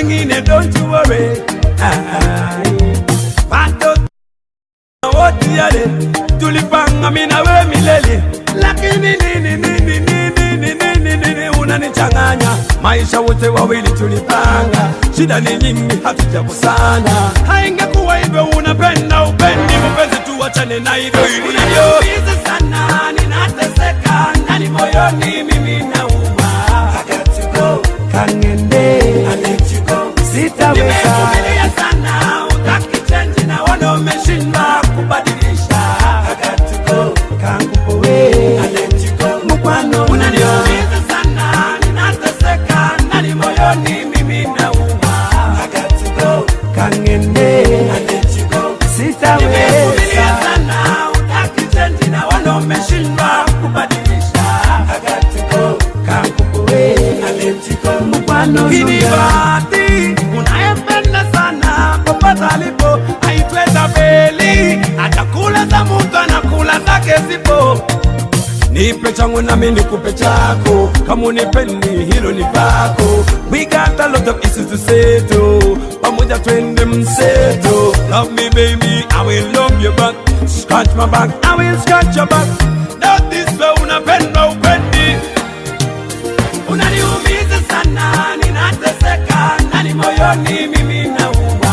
mwengine, don't you worry. Pato wote yale tulipanga mimi na wewe milele, lakini nini unanichanganya. Maisha wote wawili tulipanga, shida ni nyingi hatujakosana. Haingekuwa hivyo, unapenda upendi, mpenzi tuachane na hivyo. Unaniumiza sana, ninateseka ndani moyoni, mimi nauma. I got to go, kangende, I let you go, sitaweza. Nimevumilia sana, utaki change na wana umeshindwa kubadilisha. I got to go, kangupowe, I let you go, mkwano. Unaniumiza sana, ninateseka ndani moyoni, mimi nauma. I got to go, kangende, I let you go, sitaweza. Nimevumilia sana, utaki change na wana umeshindwa kubadilisha. I got to go, kangupowe, I let you go, mkwano. Kinibati unayependa sana, popote alipo haitweza feli. Atakula za mtu anakula zake zipo. Nipe changu na mimi nikupe chako, kama unipendi hilo ni pako. We got a lot of issues to settle, pamoja twende mseto. Love me baby, I will love you back. Scratch my back, I will scratch your back. Not this way, unapenda upendi. Unaniumiza sana, ninateseka ndani moyoni, mimi nauma.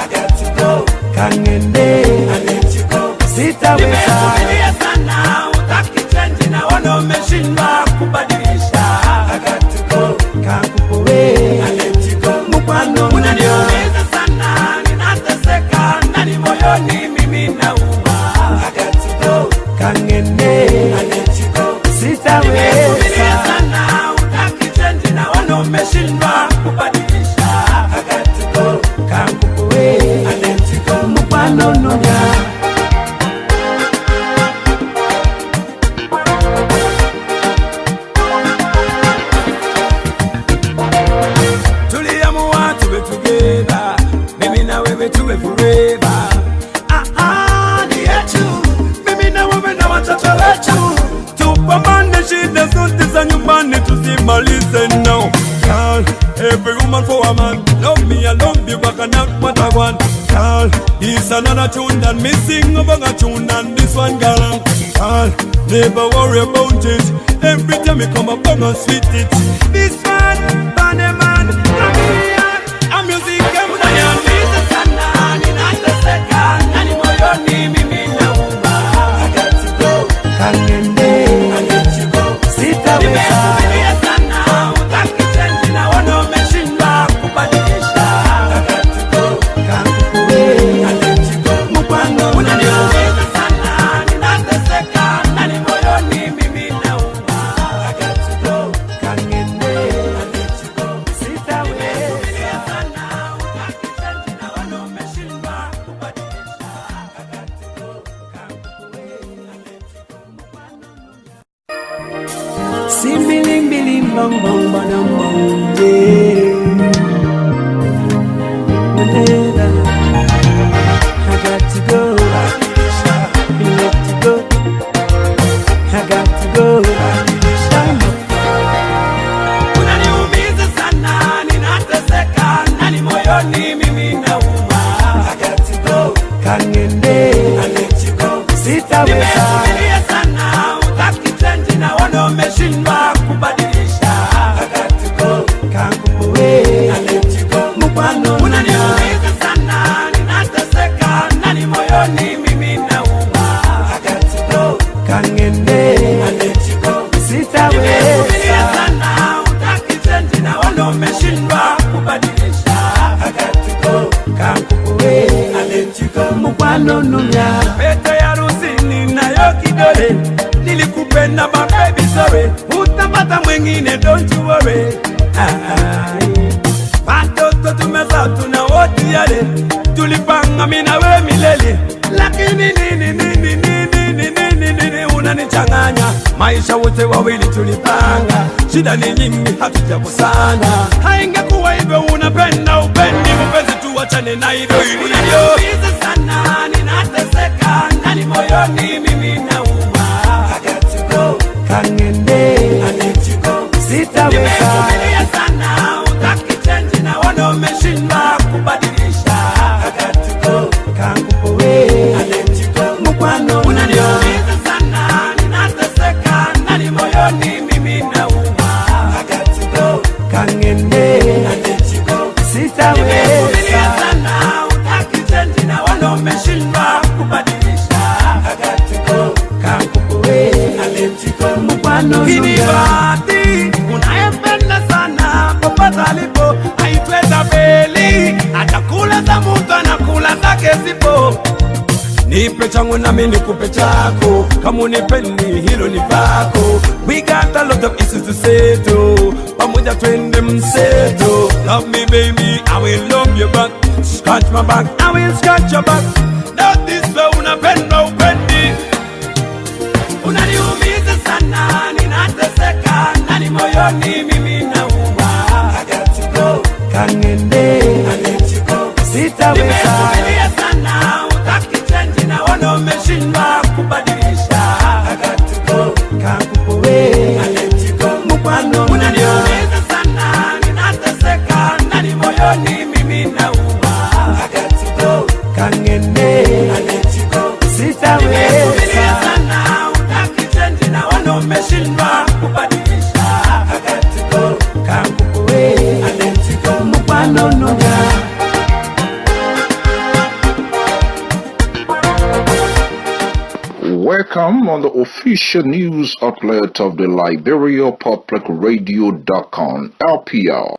I got to go, kangende, I let you go, sitaweza. Nimevumilia sana, utaki change na wana umeshindwa kubadilisha. I got to go, kangupowe, I let you go, mkwano. Unaniumiza sana, ninateseka ndani moyoni, mimi nauma. I got to go, kangende, I let you go, sitaweza. Nimevumilia sana, utaki change na wana umeshindwa kubadilisha. I got to go, kangupowe, I let you go, mkwano nunya. Tuliamua tuwe together, mimi na wewe tuwe forever. Ni yetu, mimi na wewe na watoto wetu. Tupambane shida zote za nyumbani tuzimalize now. Girl, every woman for a man. Love me, I love you, back and out what I want. Girl, it's another tune than missing over a tune than this one, girl. Girl, never worry about it. Every time you come up, I'm gonna sweet it. This man, bad man, I'm music, I'm unaniumiza sana, ninateseka ndani moyoni, mimi nauma. I got to go, kangende, I let you go, sitaweza. Nimevumilia sana, utaki change na wana umeshindwa kubadilisha. I got to go, kangupowe, I let you go, mkwano. Unaniumiza sana, ninateseka ndani moyoni, mimi nauma. I got to go, kangende, I let you go, sitaweza. Nimevumilia sana, utaki change na wana umeshindwa kubadilisha. I got to go, kangupowe, I let you go, mkwano. Simbiling biling bang bang banang bang yeah. I got to go, let you go. I got to go. Unaniumiza sana, ninateseka ndani moyoni, mimi nauma. I got to go, kangende, I let you go, sitaweza. Nimevumilia sana, utaki change na wana umeshindwa kubadilisha. I got to go, kangupowe, I let you go, mkwano. Unaniumiza sana, ninateseka ndani moyoni, mimi nauma. I got to go, kangende, I let you go, sitaweza. Nimevumilia sana, utaki change na wana umeshindwa kubadilisha. I got to go, kangupowe, I let you go, mkwano nunya. Pete ya rusini nayo kidole, nilikupenda my baby sorry. Utapata mwengine, don't you worry. Watoto tumezaa tuna wote yale tulipanga mimi na wewe milele, lakini nini unanichanganya. Maisha wote wawili tulipanga, shida ni nyingi hatujakosana. Haingekuwa hivyo, unapenda upendi, mpenzi tuachane na hivyo. Unaniumiza sana, ninateseka ndani moyoni, mimi nauma. I got to go, kangende, I let you go, sitaweza. Nimevumilia sana, utaki change na wana Nimevumilia sana, utaki change na wala umeshindwa kubadilisha. I got to go, kankukuwe, I let you go, mupano kinibati. Unayempenda sana, popote alipo, haitweza beli. Atakula za mtu, anakula zake zipo. Nipe changu nami nikupe chako, kama unipendi hilo ni vako. We got a lot of issues to settle, pamoja twende mseto. Love me baby, I will love you back. Scratch my back, I will scratch your back. Not this way, unapenda upendi. Unaniumiza sana, ninateseka, nani moyoni mimi nauma. I got to go, kangende, I let you go, sitaweza. Nimevumilia sana, utaki change na wala umeshindwa kubadilisha. I got to go, kankukuwe, I let you go, mupano. Unaniumiza sana, ninateseka, nani moyoni mimi nauma. I got to go, kangende, I let you go, sitaweza. Nimevumilia sana, utaki change na wala umeshindwa kubadilisha. I got to go, kankukuwe, I let you go, mupano nunga. Welcome on the official news outlet of the Liberia Public Radio.com, LPR.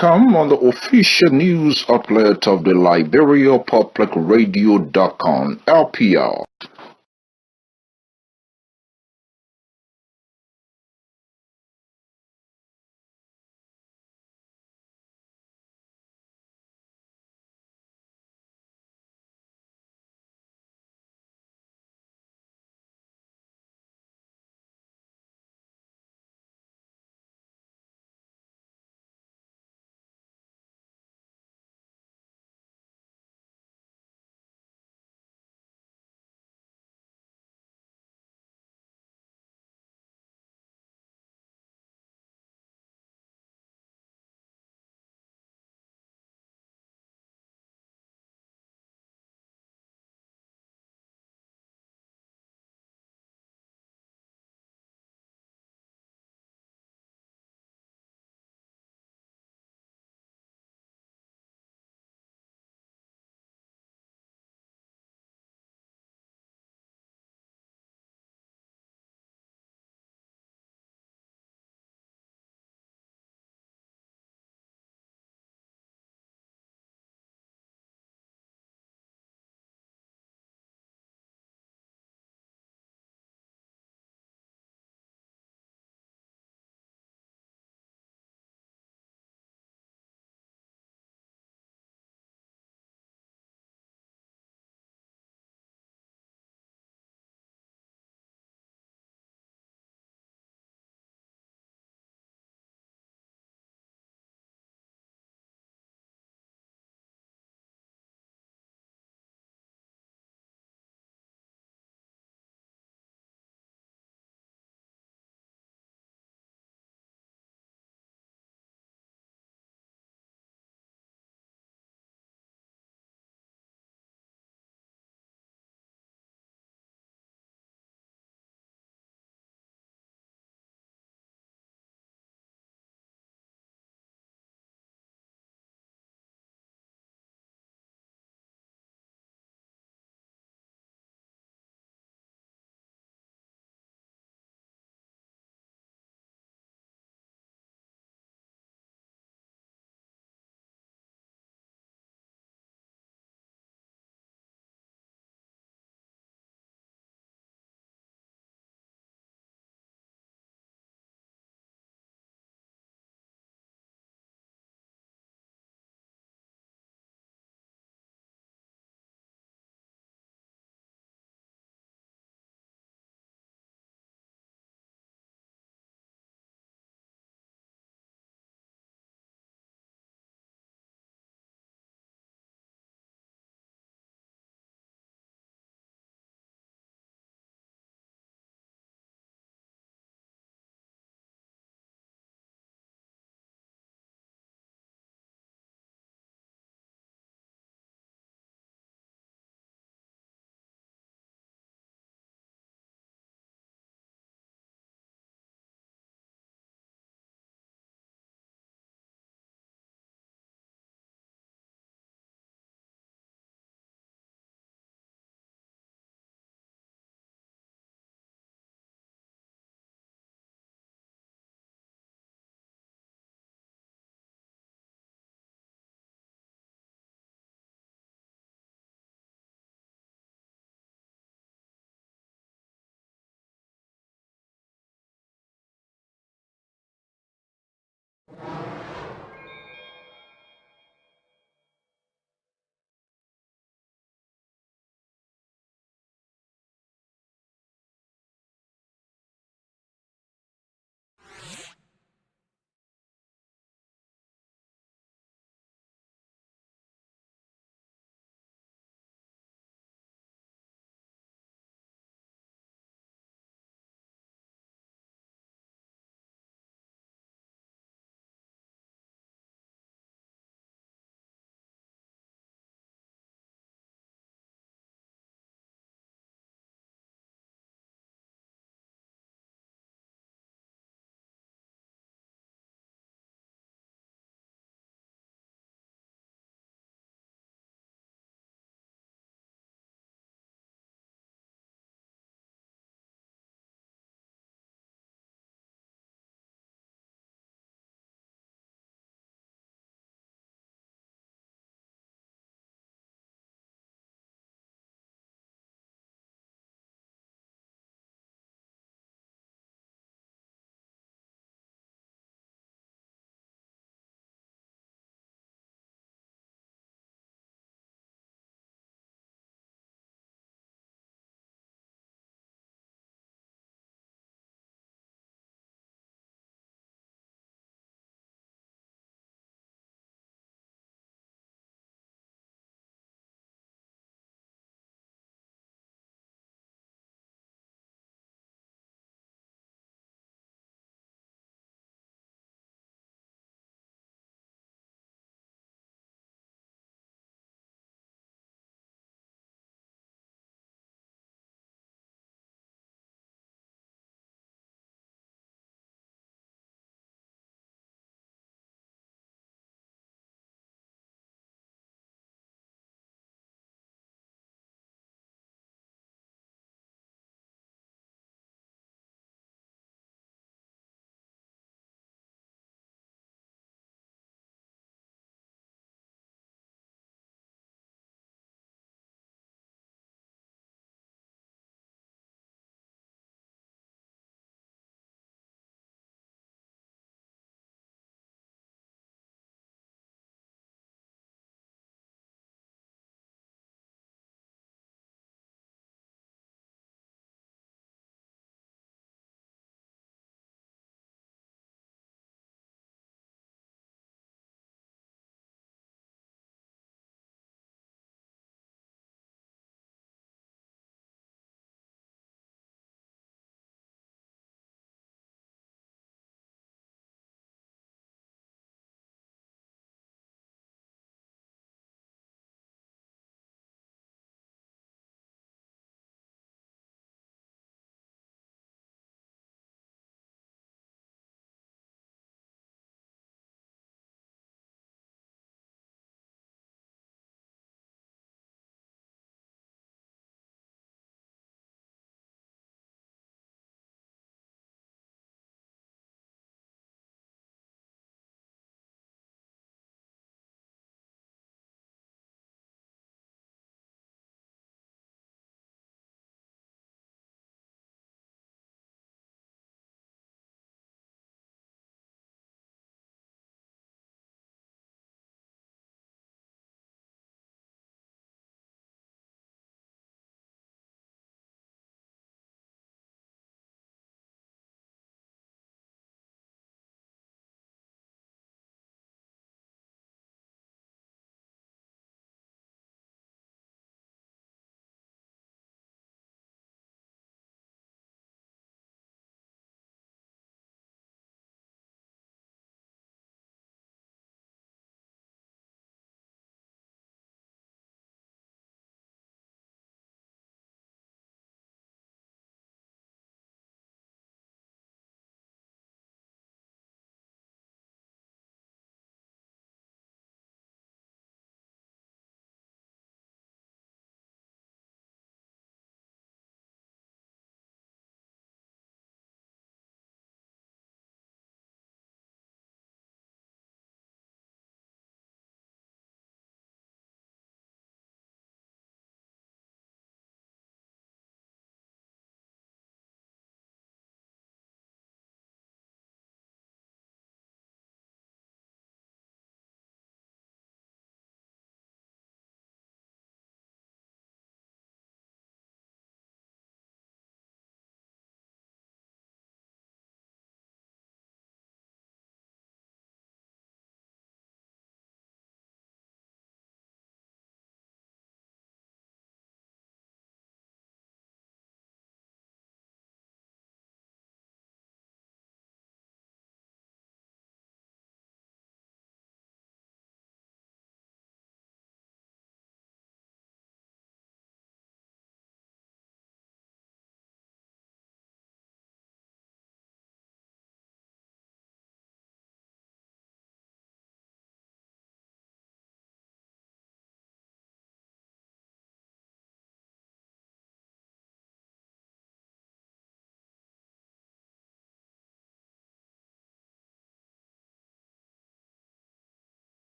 Welcome on the official news outlet of the Liberia Public Radio.com, LPR.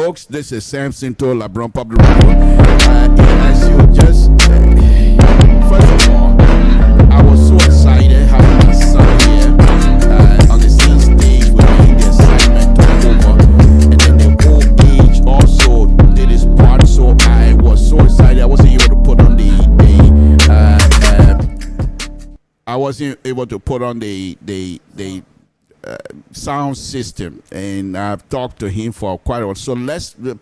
folks. This is Samson to LeBron Public Radio. As you just, first of all, I was so excited having my son here on the same stage with me. The excitement took over, and then the old age also did its part. So I was so excited. I wasn't able to put on the sound system, and I've talked to him for quite a while. So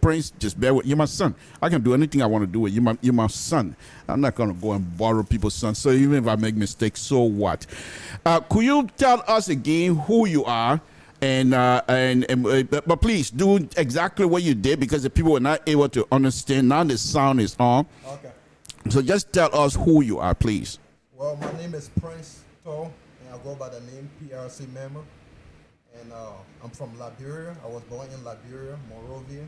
Prince, just bear with you, my son. I can do anything I want to do with you. You're my son. I'm not gonna go and borrow people's sons. So even if I make mistakes, so what? Could you tell us again who you are? But please do exactly what you did, because the people were not able to understand. Now the sound is on. Okay. So just tell us who you are, please. Well, my name is Prince Toll, and I go by the name PRC member. And I'm from Liberia. I was born in Liberia, Monrovia.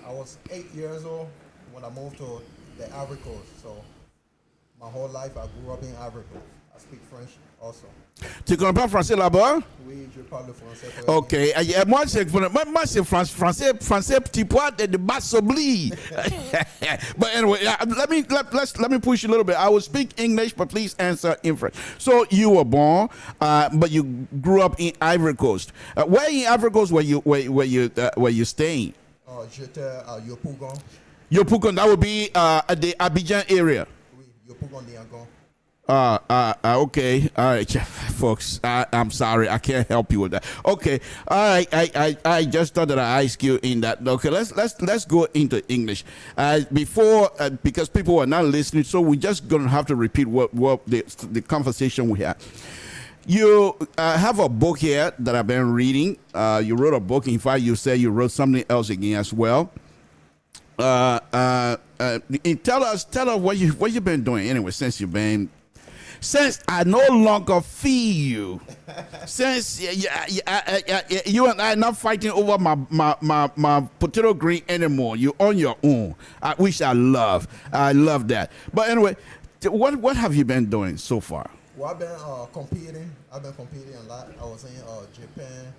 I was 8 years old when I moved to the Ivory Coast. So my whole life I grew up in Ivory Coast. I speak French also. Tu comprends français là-bas? Oui, je parle français. Ok. Moi, c'est français petit pois de basse s'oublie. But anyway, let me push you a little bit. I will speak English, but please answer in French. So you were born, but you grew up in Ivory Coast. Where in Ivory Coast were you staying? J'étais à Yopougon. Yopougon, that would be the Abidjan area. Oui, Yopougon Niagon. Okay. All right, folks. I'm sorry. I can't help you with that. Okay. All right. I just thought that I asked you in that. Okay. Let's go into English. Before, because people are not listening, so we're just gonna have to repeat what the conversation we had. You have a book here that I've been reading. You wrote a book. In fact, you said you wrote something else again as well. Tell us what you've been doing anyway since I no longer feel you, since you and I are not fighting over my potato green anymore. You're on your own, which I love. I love that. But anyway, what have you been doing so far? Well, I've been competing. I've been competing a lot. I was in Japan.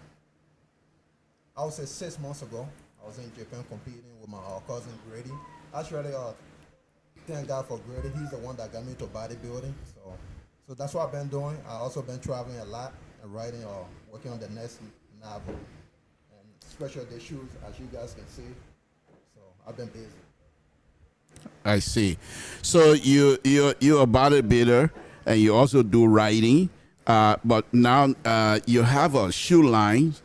I would say 6 months ago. I was in Japan competing with my cousin Grady. Actually, thank God for Grady. He's the one that got me to bodybuilding. So that's what I've been doing. I've also been traveling a lot and riding or working on the next novel. And especially the shoes, as you guys can see. So I've been busy. I see. So you're a bodybuilder and you also do writing. But now you have a shoe line.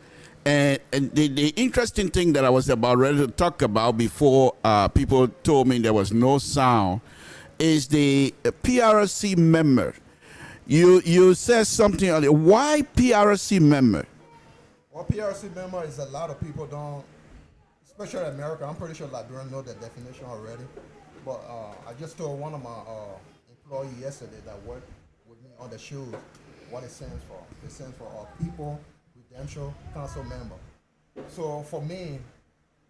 And the interesting thing that I was about ready to talk about before people told me there was no sound is the PRC member. You said something earlier. Why PRC member? Well, PRC member is a lot of people don't, especially in America. I'm pretty sure Liberians know the definition already. But I just told one of my employees yesterday that worked with me on the shoes what it stands for. It stands for People Redemption Council member. So for me,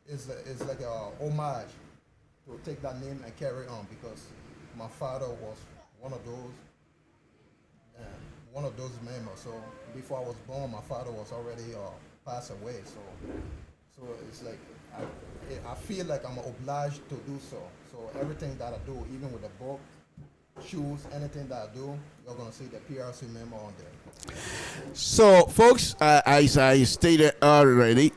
it's like a homage to take that name and carry on, because my father was one of those members. So before I was born, my father was already passed away. So it's like I feel like I'm obliged to do so. So everything that I do, even with the book, shoes, anything that I do, you're gonna see the PRC member on there. So, folks, as I stated already,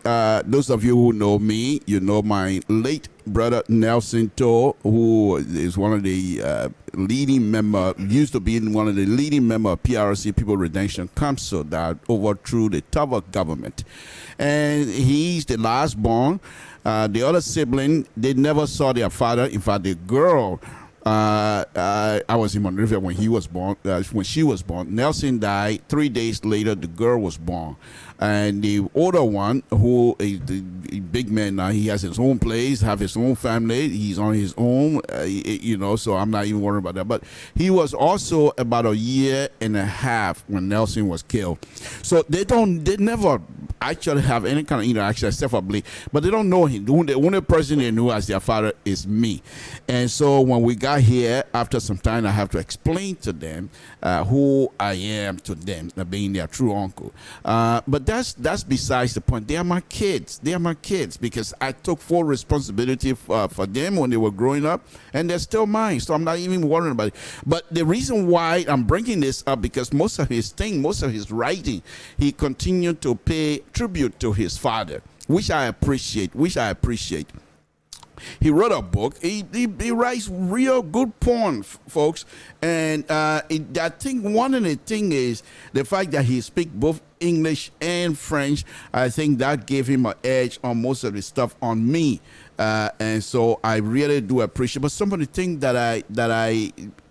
those of you who know me, you know my late brother Nelson Toll, who is one of the leading member, used to be one of the leading member of PRC, People Redemption Council, that overthrew the Tubber government. And he's the last born. The other sibling, they never saw their father. In fact, the girl, I was in Monrovia when he was born. When she was born, Nelson died. 3 days later, the girl was born, and the older one, who is the big man now, he has his own place, have his own family. He's on his own, So I'm not even worried about that. But he was also about 1.5 years when Nelson was killed. So they never actually have any kind of interaction except for Blake, but they don't know him. The only person they knew as their father is me. And so when we got here, after some time, I have to explain to them who I am to them, being their true uncle. But that's besides the point. They are my kids. They are my kids because I took full responsibility for them when they were growing up, and they're still mine. So I'm not even worrying about it. But the reason why I'm bringing this up because most of his writing, he continued to pay tribute to his father, which I appreciate. He wrote a book. He writes real good porn, folks. And I think one of the things is the fact that he speaks both English and French. I think that gave him an edge on most of the stuff on me. And so I really do appreciate. But some of the things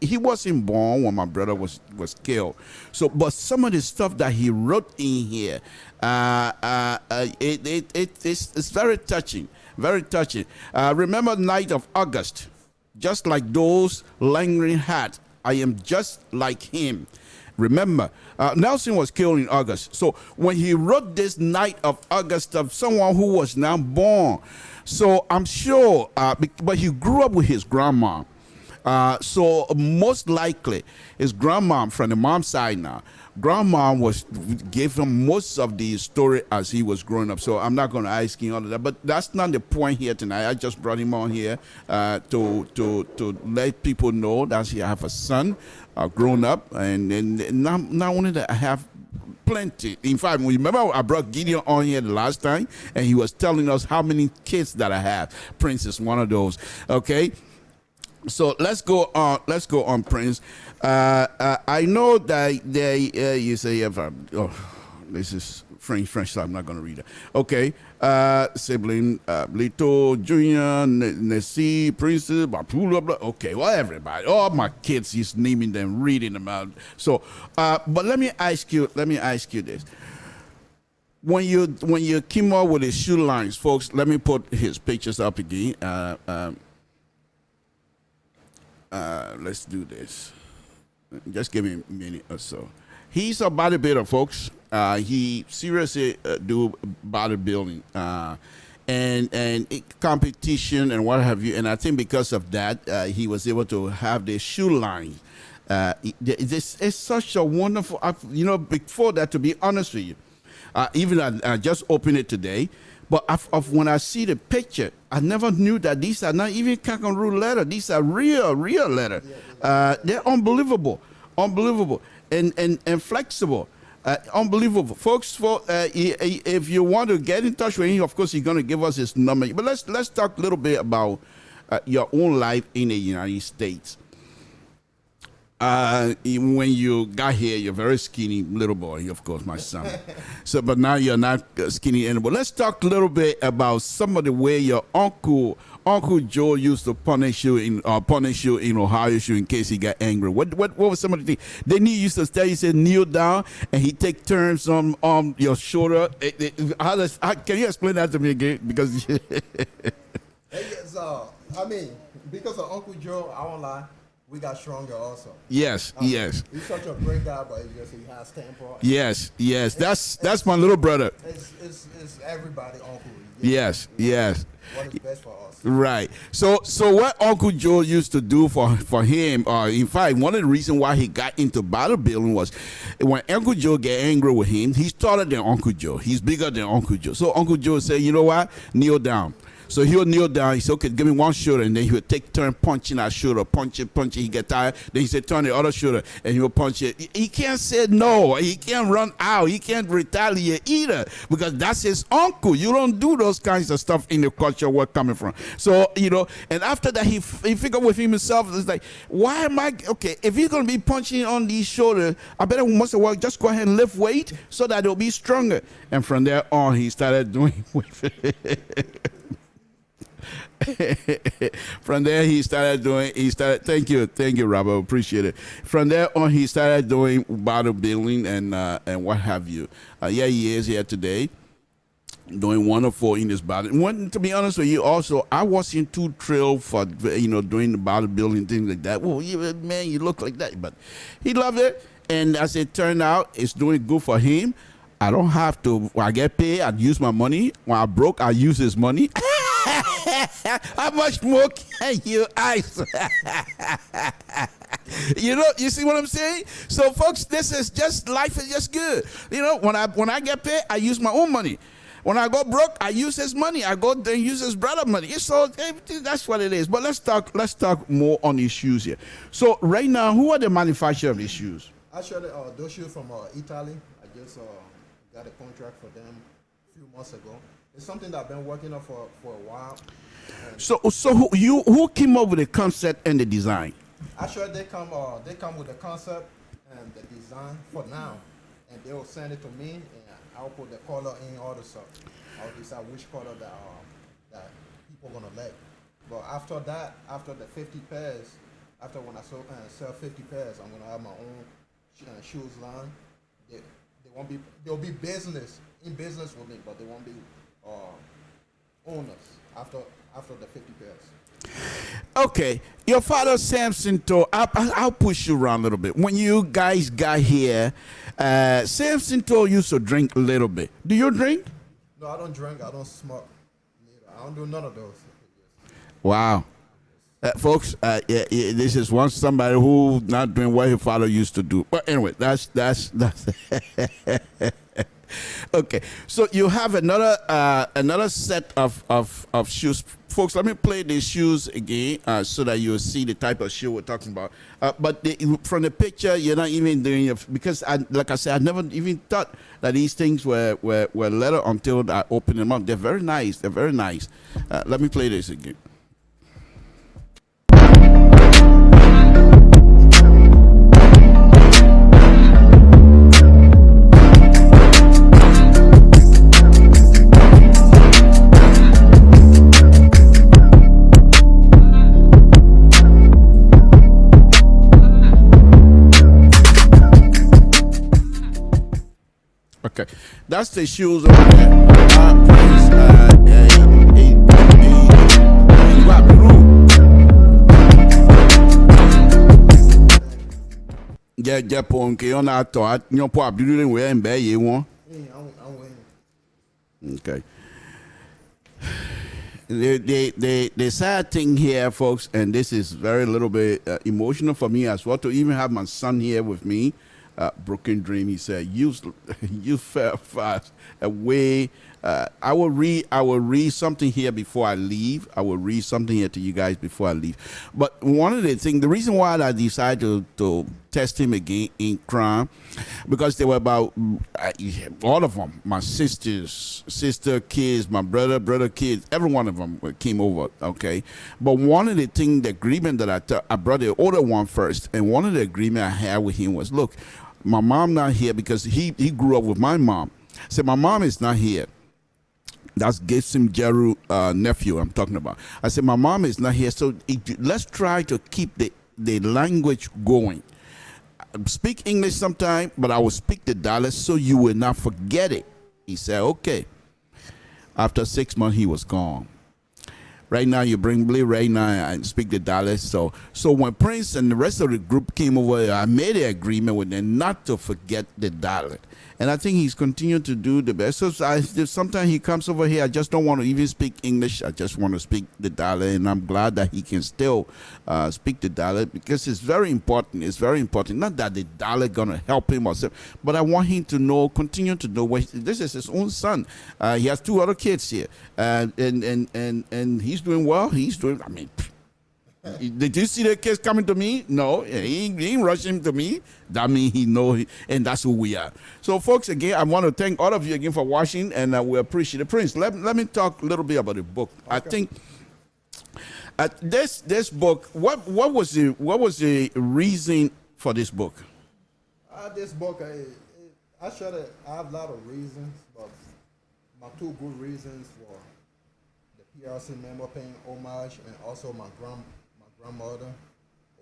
he wasn't born when my brother was killed. So, but some of the stuff that he wrote in here, it's very touching. Very touching. Remember night of August, just like those lingering had. I am just like him. Remember, Nelson was killed in August. So when he wrote this night of August of someone who was now born, so I'm sure, but he grew up with his grandma. So most likely his grandma from the mom's side now, grandma gave him most of the story as he was growing up. So I'm not going to ask him all of that, but that's not the point here tonight. I just brought him on here to let people know that I have a son grown up, and not only that, I have plenty. In fact, remember I brought Gideon on here the last time, and he was telling us how many kids that I have. Prince is one of those. Okay. So let's go on, Prince. I know that you say, this is French, so I'm not going to read it. Okay. Sibling, Lito, Junior, Nessie, Prince, blah, blah, blah. Okay, well, everybody, all my kids, he's naming them, reading them out. So, but let me ask you this. When you came up with his shoe lines, folks, let me put his pictures up again. Let's do this. Just give me a minute or so. He's a bodybuilder, folks. He seriously do bodybuilding and competition and what have you. And I think because of that, he was able to have the shoe line. This is such a wonderful. Before that, to be honest with you, even I just opened it today. But when I see the picture, I never knew that these are not even kangaroo leather. These are real leather. They're unbelievable, and flexible. Unbelievable, folks. If you want to get in touch with him, of course, he's going to give us his number. But let's talk a little bit about your own life in the United States. When you got here, you're a very skinny little boy, of course, my son. So, but now you're not skinny anymore. Let's talk a little bit about some of the way your Uncle Joe used to punish you in Ohio in case he got angry. What was some of the things? Then he used to tell you, he said, kneel down, and he take turns on your shoulder. Can you explain that to me again? Because because of Uncle Joe, I won't lie, we got stronger also. Yes. He's such a great guy, but he has temper. Yes. That's my little brother. It's everybody, Uncle. Yes. What is best for us. Right. So what Uncle Joe used to do for him, in fact, one of the reasons why he got into bodybuilding was when Uncle Joe get angry with him, he's taller than Uncle Joe. He's bigger than Uncle Joe. So Uncle Joe said, you know what? Kneel down. So he'll kneel down. He said, okay, give me one shoulder. And then he would take turn punching that shoulder, punch it. He get tired. Then he said, turn the other shoulder. And he will punch it. He can't say no. He can't run out. He can't retaliate either because that's his uncle. You don't do those kinds of stuff in the culture where coming from. So, and after that, he figured with himself, it's like, why am I, okay, if he's going to be punching on these shoulders, I better once in a while just go ahead and lift weight so that it'll be stronger. And from there on, he started doing From there, thank you, Robert, appreciate it. From there on, he started doing bodybuilding and what have you. He is here today, doing wonderful in this body. To be honest with you, also, I wasn't too thrilled for, doing the bodybuilding, things like that. Well, man, you look like that. But he loved it, and as it turned out, it's doing good for him. I don't have to, when I get paid, I use my money. When I broke, I use his money. How much more can you ask? You see what I'm saying? So, folks, this is just life is just good. When I get paid, I use my own money. When I go broke, I use his money. I go then use his brother money. So that's what it is. But let's talk more on these shoes here. So right now, who are the manufacturer of these shoes? Actually, those shoes from Italy. I just got a contract for them a few months ago. It's something that I've been working on for a while. So who came up with the concept and the design? Actually, they come with the concept and the design for now, and they will send it to me, and I'll put the color in all the stuff. I'll decide which color that people gonna like. But after that, after the 50 pairs, after when I sell 50 pairs, I'm gonna have my own shoes line. They'll be in business with me, but they won't be owners after the 50 pairs. Okay, your father Samson told. I'll push you around a little bit. When you guys got here, Samson told you to drink a little bit. Do you drink? No, I don't drink. I don't smoke. I don't do none of those. Wow. Folks, this is somebody who not doing what his father used to do. But anyway, that's okay. So you have another set of shoes, folks. Let me play these shoes again so that you'll see the type of shoe we're talking about. But from the picture, you're not even doing it because, like I said, I never even thought that these things were leather until I opened them up. They're very nice. They're very nice. Let me play this again. Okay, that's the shoes over there. Yeah, ponke on that thought. You po abdulu we en be ye won. Okay. The sad thing here, folks, and this is very little bit emotional for me as well to even have my son here with me. Broken Dream, he said, you fell fast away. I will read something here before I leave. I will read something here to you guys before I leave. But one of the things, the reason why I decided to test him again in crime, because they were about all of them, my sister kids, my brother kids, every one of them came over, okay? But one of the things, the agreement that I brought the older one first, and one of the agreement I had with him was, look, my mom not here because he grew up with my mom. So my mom is not here. That's Gibson Jeru nephew I'm talking about. I said, my mom is not here, so let's try to keep the language going. I speak English sometime, but I will speak the dialect so you will not forget it. He said, okay. After 6 months, he was gone. Right now, you bring Billy right now and speak the dialect. So when Prince and the rest of the group came over, I made an agreement with them not to forget the dialect. And I think he's continued to do the best. So sometimes he comes over here, I just don't want to even speak English. I just want to speak the dialect. And I'm glad that he can still speak the dialect because it's very important. It's very important. Not that the dialect going to help him or something, but I want him to know, continue to know. This is his own son. He has 2 other kids here. And he's doing well. He's doing, I mean, did you see the kids coming to me? No, he ain't rushing to me. That means he know, and that's who we are. So, folks, again, I want to thank all of you again for watching, and we appreciate it. Prince, let me talk a little bit about the book. Okay. I think this book. What was the reason for this book? This book, actually, I have a lot of reasons, but my 2 good reasons were the PRC member paying homage, and also my grandmother,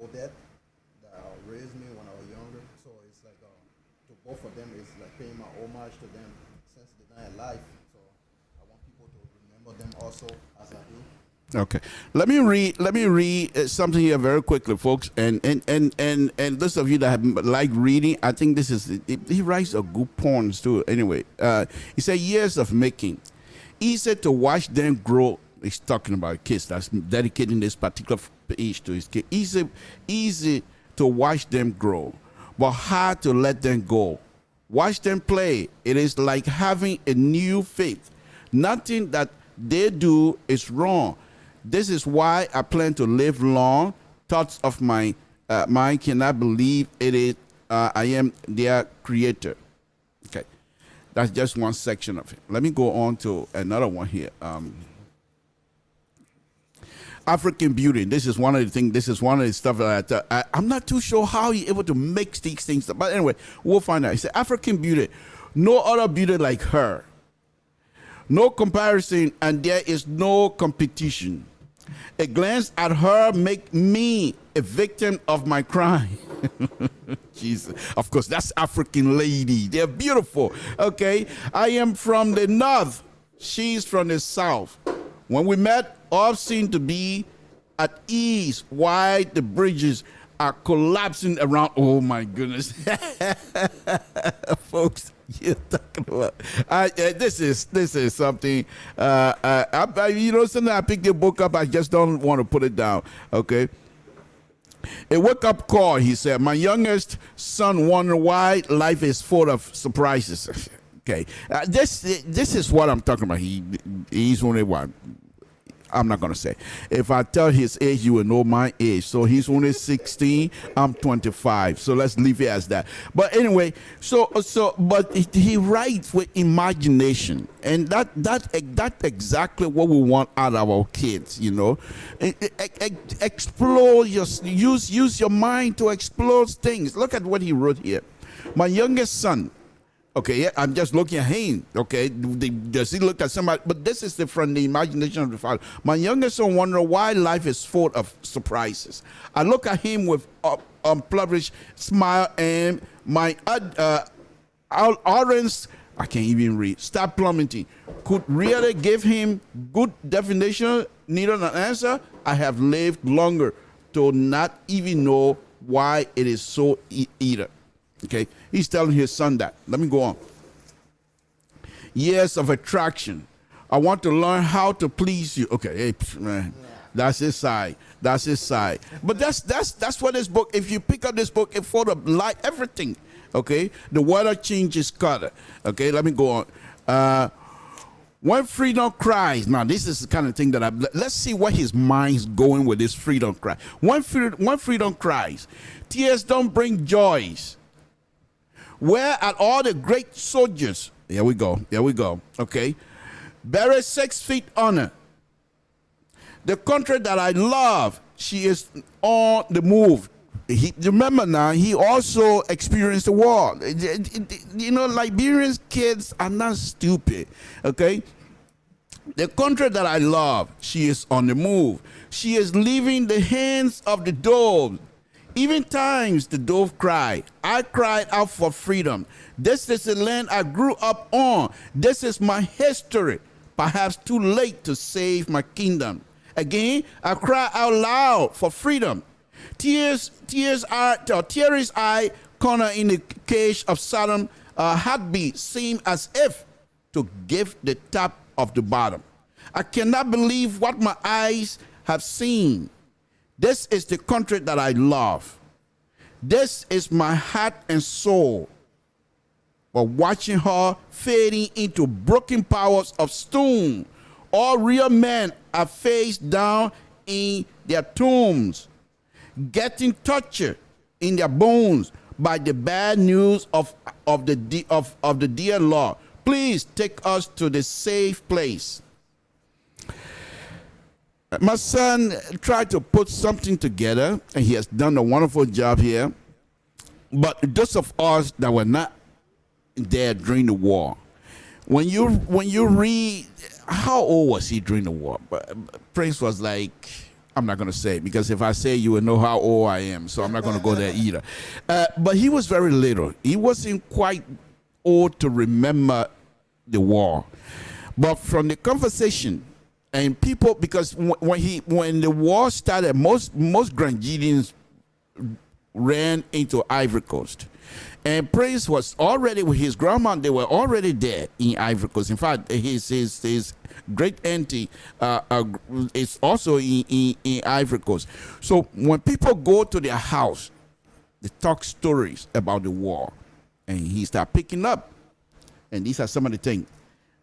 Odette, that raised me when I was younger. So it's like, to both of them, it's like paying my homage to them since they're not alive. So I want people to remember them also as I do. Okay, let me read something here very quickly, folks. And those of you that like reading, I think this is he writes a good poems too. Anyway, he said years of making, easy to watch them grow. He's talking about kids. That's dedicating this particular page to his kid. Easy to watch them grow, but hard to let them go. Watch them play. It is like having a new faith. Nothing that they do is wrong. This is why I plan to live long. Thoughts of my mind cannot believe it is. I am their creator. Okay, that's just one section of it. Let me go on to another one here. African beauty. This is one of the things. This is one of the stuff that I'm not too sure how you're able to mix these things. But anyway, we'll find out. He said, African beauty. No other beauty like her. No comparison, and there is no competition. A glance at her make me a victim of my crime. Jesus. Of course, that's African lady. They're beautiful. Okay. I am from the north. She's from the south. When we met, all seemed to be at ease while the bridges are collapsing around. Oh my goodness. Folks, you're talking about this is something something I picked the book up, I just don't want to put it down. Okay. A wake-up call, he said. My youngest son wondered why life is full of surprises. Okay, this is what I'm talking about. He's only what? I'm not gonna say. If I tell his age, you will know my age. So he's only 16. I'm 25. So let's leave it as that. But anyway, but he writes with imagination, and that's exactly what we want out of our kids. You know, explore use your mind to explore things. Look at what he wrote here. My youngest son. Okay, yeah, I'm just looking at him. Okay, does he look at somebody? But this is from the imagination of the father. My youngest son wonder why life is full of surprises. I look at him with unpublished smile, and my audience, I can't even read, start plummeting. Could really give him good definition, needed an answer. I have lived longer to not even know why it is so either. Okay, he's telling his son that. Let me go on. Years of attraction. I want to learn how to please you. Okay, hey, man, that's his side. That's his side. But that's what this book. If you pick up this book, it for the light, everything. Okay, the weather changes color. Okay, let me go on. When freedom cries. Now this is the kind of thing that let's see what his mind's going with this freedom cry. When freedom cries, tears don't bring joys. Where are all the great soldiers? Here we go. Okay. Buried 6 feet under. The country that I love, she is on the move. Remember now, he also experienced the war. You know, Liberian kids are not stupid. Okay. The country that I love, she is on the move. She is leaving the hands of the dogs. Even times the dove cried. I cried out for freedom. This is the land I grew up on. This is my history. Perhaps too late to save my kingdom. Again, I cry out loud for freedom. Tears eye corner in the cage of Sodom. Heartbeat seem as if to give the top of the bottom. I cannot believe what my eyes have seen. This is the country that I love. This is my heart and soul. But watching her fading into broken powers of stone, all real men are face down in their tombs, getting tortured in their bones by the bad news of the dear Lord. Please take us to the safe place. My son tried to put something together, and he has done a wonderful job here. But those of us that were not there during the war, when you read, how old was he during the war? Prince was like, I'm not going to say it, because if I say, you will know how old I am, so I'm not going to go there either. But he was very little. He wasn't quite old to remember the war. But from the conversation, and people, because when the war started, most Granadians ran into Ivory Coast, and Prince was already with his grandma. They were already there in Ivory Coast. In fact, his great auntie is also in Ivory Coast. So when people go to their house, They talk stories about the war. And he start picking up. And these are some of the things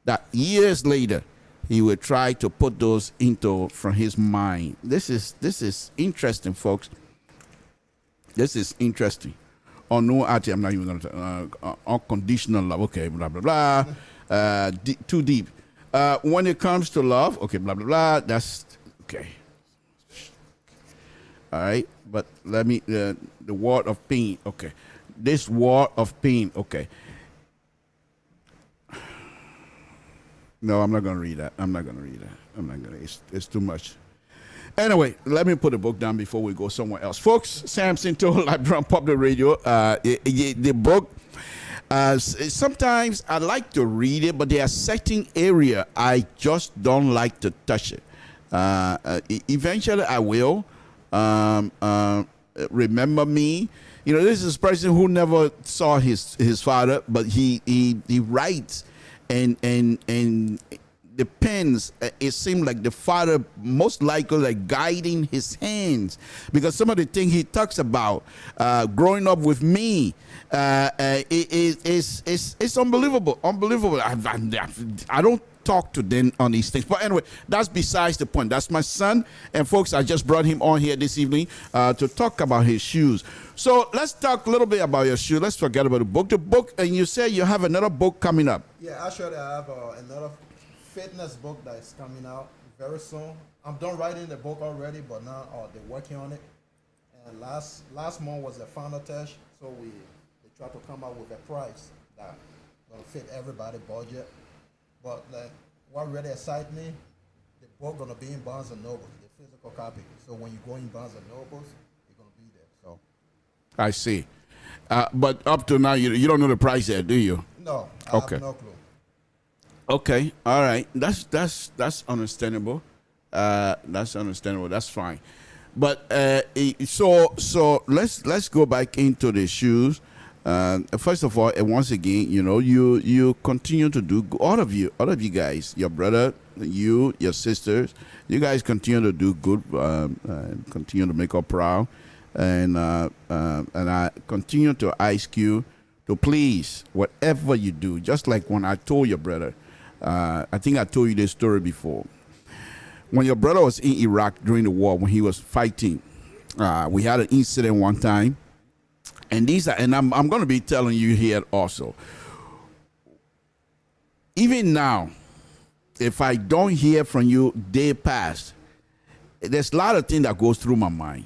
that years later he will try to put those into from his mind. This is interesting, folks. This is interesting. Oh no, actually, I'm not even going to unconditional love. Okay, blah blah blah. Too deep. When it comes to love, okay, blah blah blah. That's okay. All right, but let me the word of pain. Okay, this word of pain. Okay. No, I'm not going to read that. I'm not going to read that. I'm not going to. It's too much. Anyway, let me put the book down before we go somewhere else. Folks, Samson told Liberian Public Radio, the book, sometimes I like to read it, but there are certain area I just don't like to touch it. Eventually I will. Remember Me. You know, this is a person who never saw his father, but he writes and depends. It seemed like the father most likely like guiding his hands, because some of the things he talks about growing up with me, it's unbelievable. I don't talk to them on these things, but anyway, that's besides the point. That's my son, and folks, I just brought him on here this evening to talk about his shoes. So let's talk a little bit about your shoe. Let's forget about the book. And you say you have another book coming up. Yeah, actually I have another fitness book that is coming out very soon. I'm done writing the book already, but now they're working on it. And last month was the final test, so they tried to come out with a price that will fit everybody's budget. But what really excites me, the book gonna be in Barnes and Noble, the physical copy. So when you go in Barnes and Nobles, it's gonna be there. So I see. But up to now, you don't know the price yet, do you? No, I have no clue. Okay, all right. That's understandable. That's understandable. That's fine. But so let's go back into the shoes. First of all, and once again, you know, you continue to do, all of you guys, your brother, your sisters, you guys continue to do good, continue to make us proud, and I continue to ask you to please, whatever you do, just like when I told your brother, I think I told you this story before. When your brother was in Iraq during the war, when he was fighting, we had an incident one time. And I'm going to be telling you here also. Even now, if I don't hear from you day past, there's a lot of things that goes through my mind.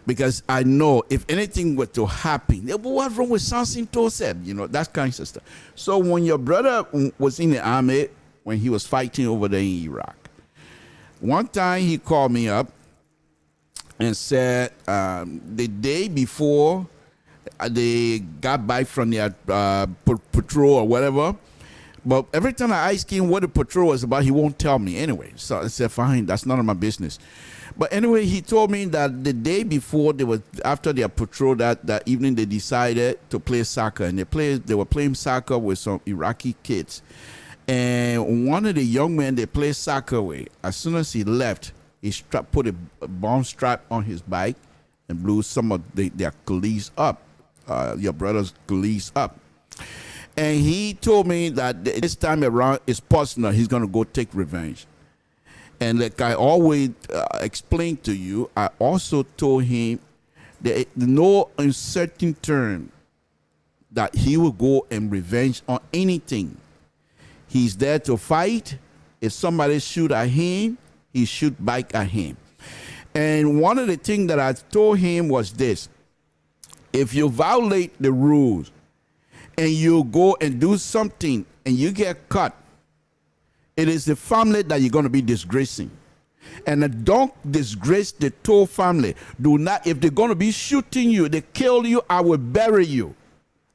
Because I know if anything were to happen, what's wrong with Samson said, you know, that kind of stuff. So when your brother was in the army, when he was fighting over there in Iraq, one time he called me up and said the day before they got back from their patrol or whatever, but every time I ask him what the patrol was about, he won't tell me anyway. So I said, fine, that's none of my business. But anyway, he told me that the day before after their patrol that evening, they decided to play soccer, and they were playing soccer with some Iraqi kids. And one of the young men they played soccer with, as soon as he left, he put a bomb strap on his bike and blew some of their colleagues up, your brother's colleagues up. And he told me that this time around it's personal. He's going to go take revenge. And like I always explain to you, I also told him that no uncertain term that he will go and revenge on anything. He's there to fight. If somebody shoot at him, he shoot back at him. And one of the things that I told him was this: if you violate the rules and you go and do something and you get caught, it is the family that you're going to be disgracing. And don't disgrace the whole family. Do not, if they're going to be shooting you, they kill you, I will bury you.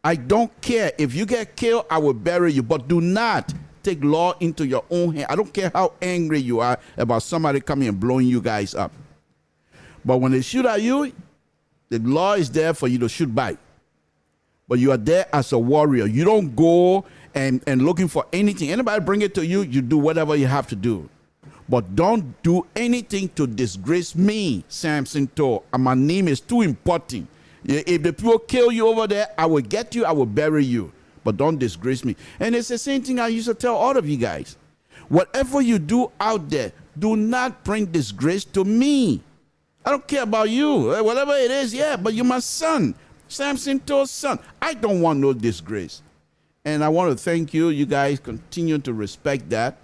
I don't care. If you get killed, I will bury you. But do not take law into your own hand. I don't care how angry you are about somebody coming and blowing you guys up. But when they shoot at you, the law is there for you to shoot back. But you are there as a warrior. You don't go and looking for anything. Anybody bring it to you, you do whatever you have to do. But don't do anything to disgrace me, Samson Toh. And my name is too important If the people kill you over there, I will get you, I will bury you. But don't disgrace me. And it's the same thing I used to tell all of you guys. Whatever you do out there, do not bring disgrace to me. I don't care about you. Whatever it is, yeah, but you're my son. Samson To's son. I don't want no disgrace. And I want to thank you. You guys continue to respect that.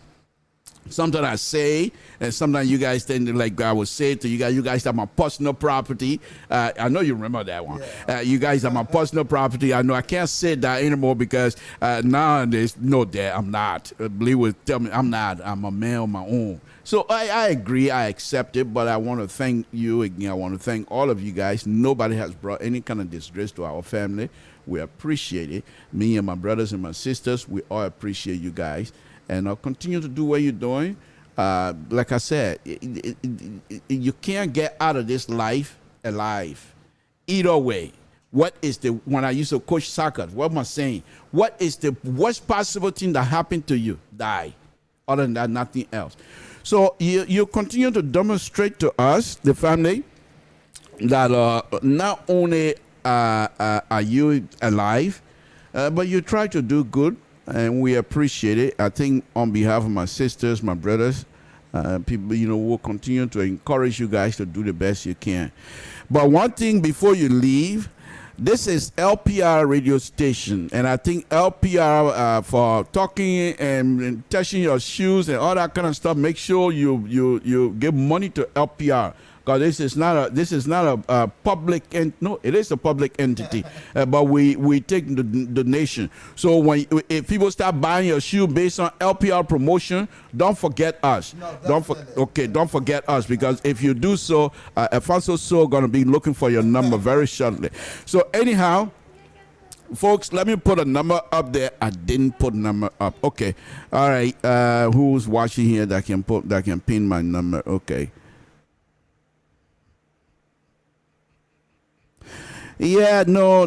Sometimes I say, and sometimes you guys think like I would say to you guys are my personal property. I know you remember that one. Yeah. You guys are my personal property. I know I can't say that anymore because nowadays, no, Dad, I'm not. Believe would tell me I'm not. I'm a man on my own. So I agree, I accept it, but I want to thank you again. I want to thank all of you guys. Nobody has brought any kind of disgrace to our family. We appreciate it. Me and my brothers and my sisters, we all appreciate you guys. And I'll continue to do what you're doing. Like I said, you can't get out of this life alive. Either way, when I used to coach soccer, what am I saying? What is the worst possible thing that happened to you? Die. Other than that, nothing else. So you continue to demonstrate to us, the family, that not only are you alive, but you try to do good. And we appreciate it. I think on behalf of my sisters, my brothers, people, will continue to encourage you guys to do the best you can. But one thing before you leave, this is LPR radio station, and I think LPR for talking and touching your shoes and all that kind of stuff. Make sure you give money to LPR. Because this is not a public no, it is a public entity, but we take the donation. So if people start buying your shoe based on LPR promotion, don't forget us. No, don't forget us, because if you do so, Alfonso So gonna be looking for your number very shortly. So anyhow, folks, let me put a number up there. I didn't put number up. Okay, all right. Who's watching here that can pin my number? Okay. Yeah, no.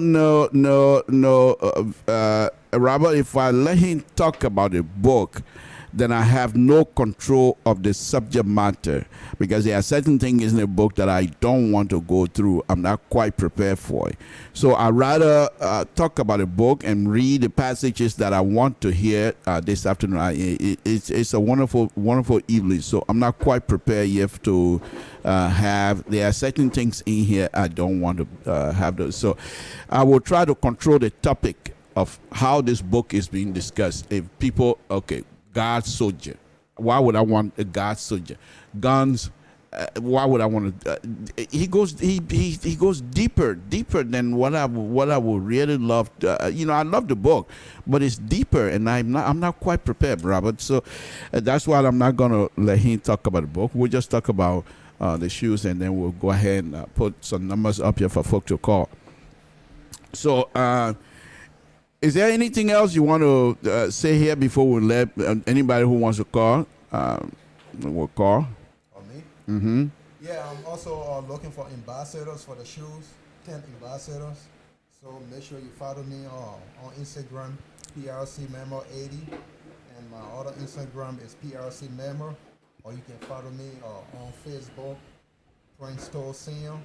Robert, if I let him talk about the book, then I have no control of the subject matter, because there are certain things in the book that I don't want to go through. I'm not quite prepared for it. So I'd rather talk about the book and read the passages that I want to hear this afternoon. It's a wonderful, wonderful evening. So I'm not quite prepared yet to there are certain things in here I don't want to have those. So I will try to control the topic of how this book is being discussed. If people, God's soldier. Why would I want a God's soldier? Guns. Why would I want to? He goes deeper than what I would really love. I love the book, but it's deeper, and I'm not quite prepared, Robert. So that's why I'm not gonna let him talk about the book. We'll just talk about the shoes, and then we'll go ahead and put some numbers up here for folk to call. So. Is there anything else you want to say here before we let anybody who wants to call will call? Or me? Mm-hmm. Yeah, I'm also looking for ambassadors for the shoes, 10 ambassadors. So make sure you follow me on Instagram, PRC80, and my other Instagram is PRC or you can follow me on Facebook, Prince Toll Senior.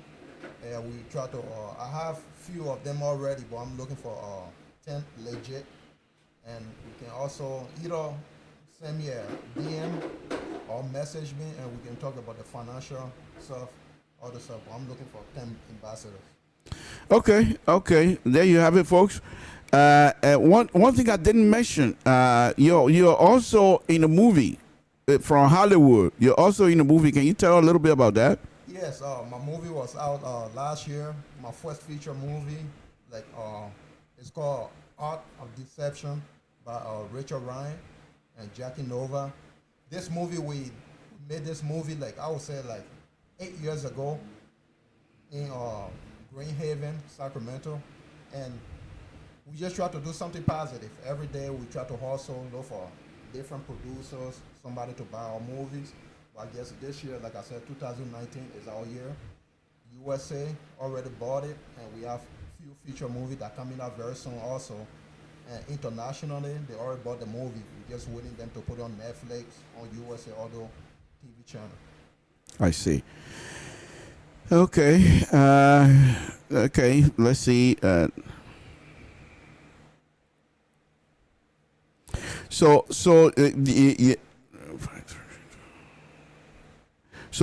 And we try to, I have few of them already, but I'm looking for 10 legit. And you can also either send me a DM or message me, and we can talk about the financial stuff, other stuff. I'm looking for 10 ambassadors. Okay. There you have it, folks. One thing I didn't mention, you're also in a movie from Hollywood. You're also in a movie. Can you tell a little bit about that? Yes, my movie was out last year. My first feature movie, it's called Art of Deception by Richard Ryan and Jackie Nova. This movie, we made this movie I would say 8 years ago in Green Haven, Sacramento, and we just try to do something positive. Every day we try to hustle, look for different producers, somebody to buy our movies. But I guess this year, like I said, 2019 is our year. USA already bought it, and we have few feature movies that are coming out very soon also. And internationally, they already bought the movie. We're just waiting them to put on Netflix, on USA Auto TV channel. I see. Okay. Okay. Let's see. So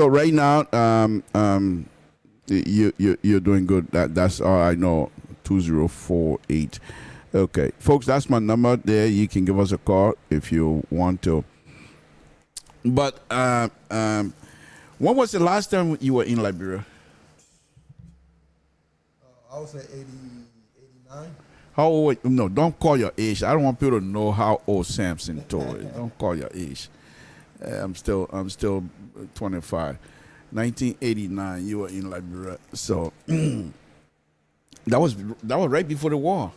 right now, you're doing good. That's all I know. 2048. Okay, folks, that's my number there. You can give us a call if you want to. But when was the last time you were in Liberia? I would say 80, 89. How old? No, don't call your age. I don't want people to know how old Samson told is. Don't call your age. I'm still 25. 1989. You were in Liberia, so that was right before the war.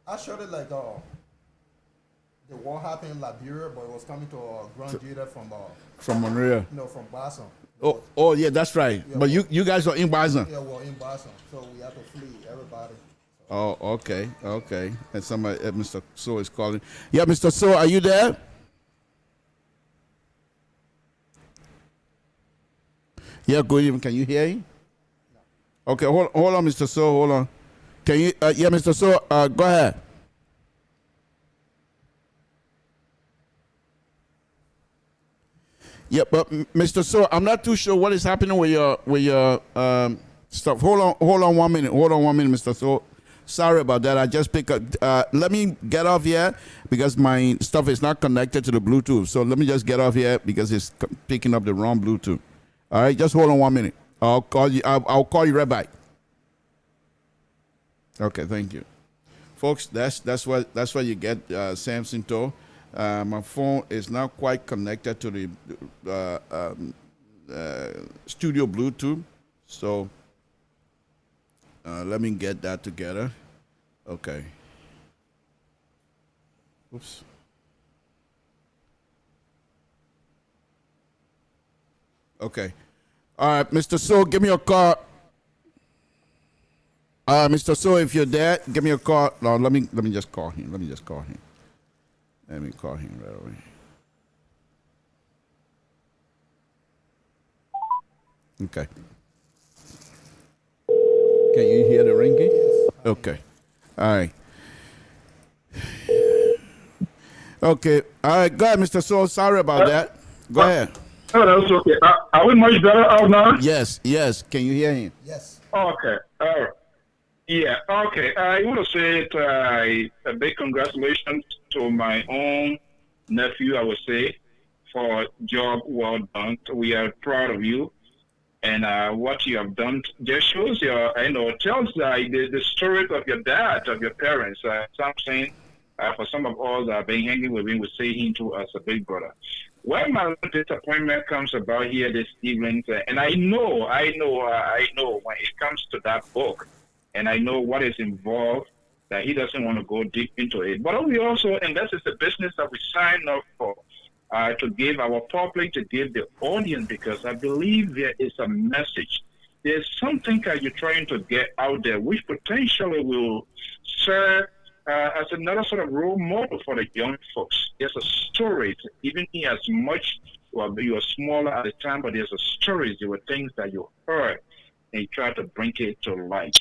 I showed it like the war happened in Liberia, but it was coming to Grand Jada From Monrovia. from Boston. Oh yeah, that's right. Yeah, but you guys were in Boston. Yeah, well, in Boston, so we had to flee everybody. Oh, okay. And somebody, Mr. So is calling. Yeah, Mr. So, are you there? Yeah, good evening. Can you hear him? Okay, hold on, Mr. So, hold on. Can you? Yeah, Mr. So, go ahead. Yeah, but Mr. So, I'm not too sure what is happening with your stuff. Hold on 1 minute. Hold on 1 minute, Mr. So. Sorry about that. I just pick up. Let me get off here because my stuff is not connected to the Bluetooth. So let me just get off here because it's picking up the wrong Bluetooth. All right, just hold on 1 minute. I'll call you. I'll call you right back. Okay, thank you, folks. That's what you get, Samson Toe. My phone is not quite connected to the studio Bluetooth, so. Let me get that together. Okay. Oops. Okay. All right, Mr. So, give me a call. Mr. So, if you're there, give me a call. No, let me just call him. Let me call him right away. Okay. Can you hear the ringing? Yes. Okay. All right. Okay. All right. Go ahead, Mr. So. Sorry about that. Go ahead. Oh, that's okay. Are we much better out now? Yes. Can you hear him? Yes. Okay. Yeah. Okay. I want to say a big congratulations to my own nephew, I would say, for job well done. We are proud of you. And what you have done just shows tells the story of your dad, of your parents. Something for some of us that have been hanging with him, we say him to as a big brother. When my disappointment comes about here this evening, and I know when it comes to that book, and I know what is involved, that he doesn't want to go deep into it. But we also, and this is the business that we sign up for. To give our public, to give the audience, because I believe there is a message. There's something that you're trying to get out there, which potentially will serve as another sort of role model for the young folks. There's a story, even in as much, well, you were smaller at the time, but there's a stories, there were things that you heard, and you try to bring it to light.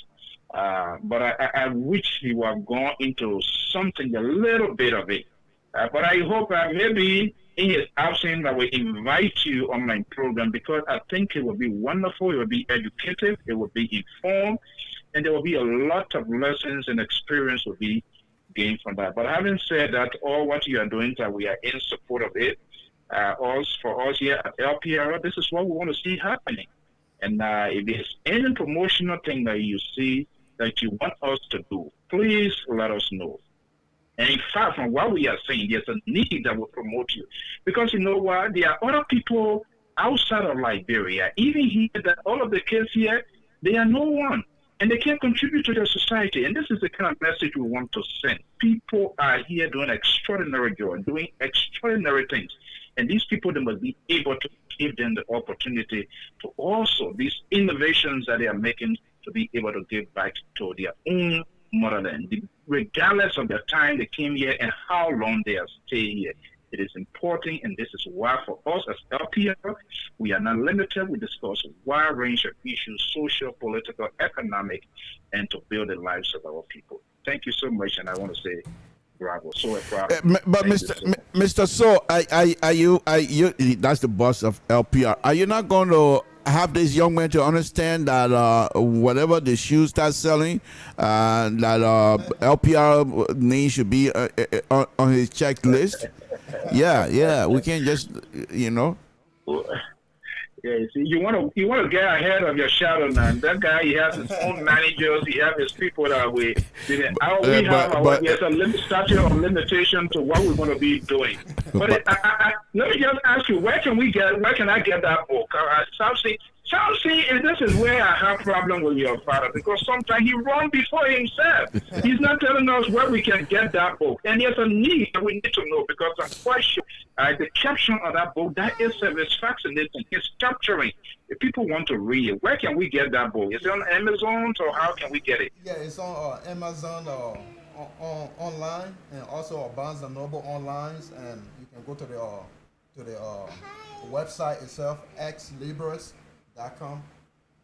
But I wish you would have gone into something, a little bit of it. But I hope maybe in his absence, I will invite you on my program, because I think it will be wonderful, it will be educative, it will be informed, and there will be a lot of lessons and experience will be gained from that. But having said that, all what you are doing, that we are in support of it. For us here at LPR, this is what we want to see happening. And if there's any promotional thing that you see that you want us to do, please let us know. And in fact, from what we are saying, there's a need that will promote you. Because you know what? There are other people outside of Liberia, even here, that all of the kids here, they are no one. And they can contribute to their society. And this is the kind of message we want to send. People are here doing extraordinary job, doing extraordinary things. And these people, they must be able to give them the opportunity to also, these innovations that they are making, to be able to give back to their own motherland, regardless of the time they came here and how long they have stayed here. It is important, and this is why for us as LPR, we are not limited. We discuss a wide range of issues, social, political, economic, and to build the lives of our people. Thank you so much, and I want to say bravo. So proud. But Mr. So, you, that's the boss of LPR. Are you not going to have this young man to understand that whatever the shoes start selling, that LPR name should be on his checklist? Yeah, we can't just, Yeah, see, you want to get ahead of your shadow now. That guy, he has his own managers, he has his people that we. There's a statute of limitation to what we're going to be doing. But let me just ask you, where can I get that book? Chelsea, this is where I have problem with your father, because sometimes he runs before himself. He's not telling us where we can get that book. And there's a need that we need to know, because I'm quite sure the caption of that book, that is fascinating. It's capturing. If people want to read it, where can we get that book? Is it on Amazon, or how can we get it? Yeah, it's on Amazon online, and also on Barnes & Noble online, and you can go to the website itself, xlibris.com,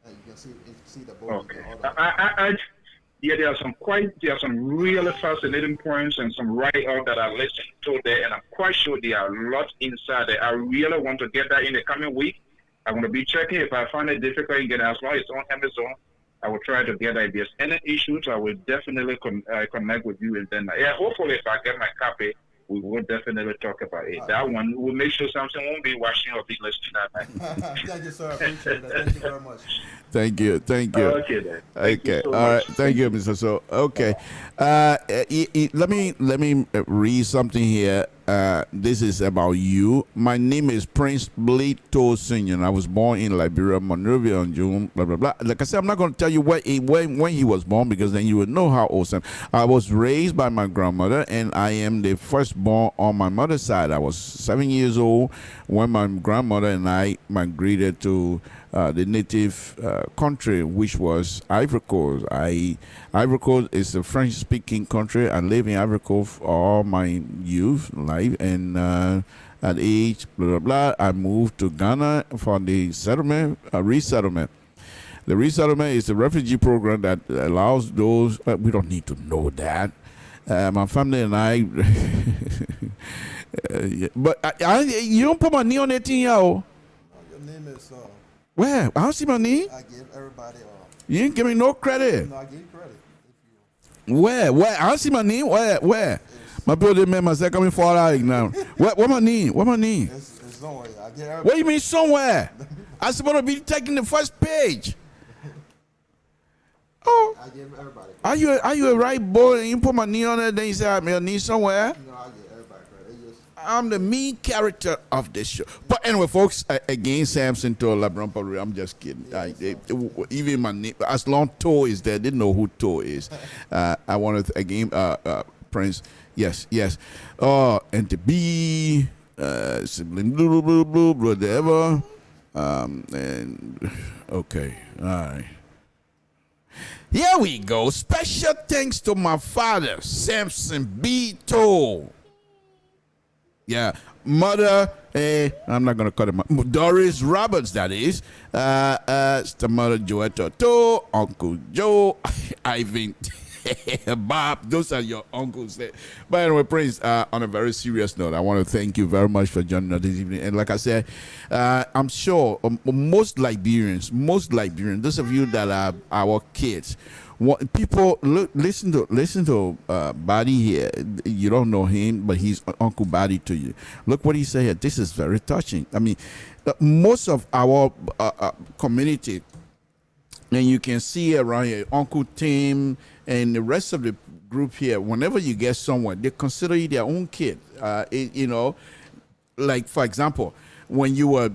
and you can see the book. Okay. There are some really fascinating points and some write-up that I listened to there, and I'm quite sure there are a lot inside there. I really want to get that in the coming week. I'm going to be checking. If I find it difficult to get it, as long as it's on Amazon, I will try to get it. If there's any issues, I will definitely connect with you, and then hopefully if I get my copy, we will definitely talk about it. That one, we'll make sure something won't be watching or be listening that night. Thank you, sir. I appreciate it. Thank you very much. Thank you. Okay, then. Okay. All right. Thank you, Mr. So. Okay. Let me read something here. This is about you. My name is Prince Bleto Senior. I was born in Liberia, Monrovia on June. Blah blah blah. Like I said, I'm not going to tell you when he was born, because then you would know how old I am. I was raised by my grandmother, and I am the firstborn on my mother's side. I was 7 years old when my grandmother and I migrated to the native country, which was Ivory Coast. Ivory Coast is a French-speaking country. I lived in Ivory Coast all my youth life, and at age blah blah blah, I moved to Ghana for the resettlement. The resettlement is a refugee program that allows those. We don't need to know that. My family and I. But you don't put my knee on that thing, yo. Your name is. Where? I don't see my name. I give everybody. You didn't give me no credit. No, I give you credit. Where? I don't see my name. Where? My building member said coming fall out now. What my name? It's somewhere. I give everybody. What do you mean somewhere? I'm supposed to be taking the first page. Oh. I give everybody. Are you a right boy and you put my knee on it, then you say I'm your knee somewhere? No, I give everybody credit. I'm the main character of this show. But anyway, folks, again, Samson to LeBron, I'm just kidding. Even my name, as long Toe is there, they know who Toe is. I wanted to, again, Prince, yes. And to be, sibling, blah, whatever. And, okay, all right. Here we go. Special thanks to my father, Samson B. Toe. Yeah, mother, I'm not going to call him Doris Roberts, that is. The mother, Joetta Toe, Uncle Joe, Ivan, Bob. Those are your uncles. But anyway, Prince, on a very serious note, I want to thank you very much for joining us this evening. And like I said, I'm sure most Liberians, those of you that are our kids, people listen to Buddy here. You don't know him, but he's Uncle Buddy to you. Look what he said here. This is very touching. I mean, most of our community, and you can see around here, Uncle Tim and the rest of the group here. Whenever you get someone, they consider you their own kid. Like for example, when you were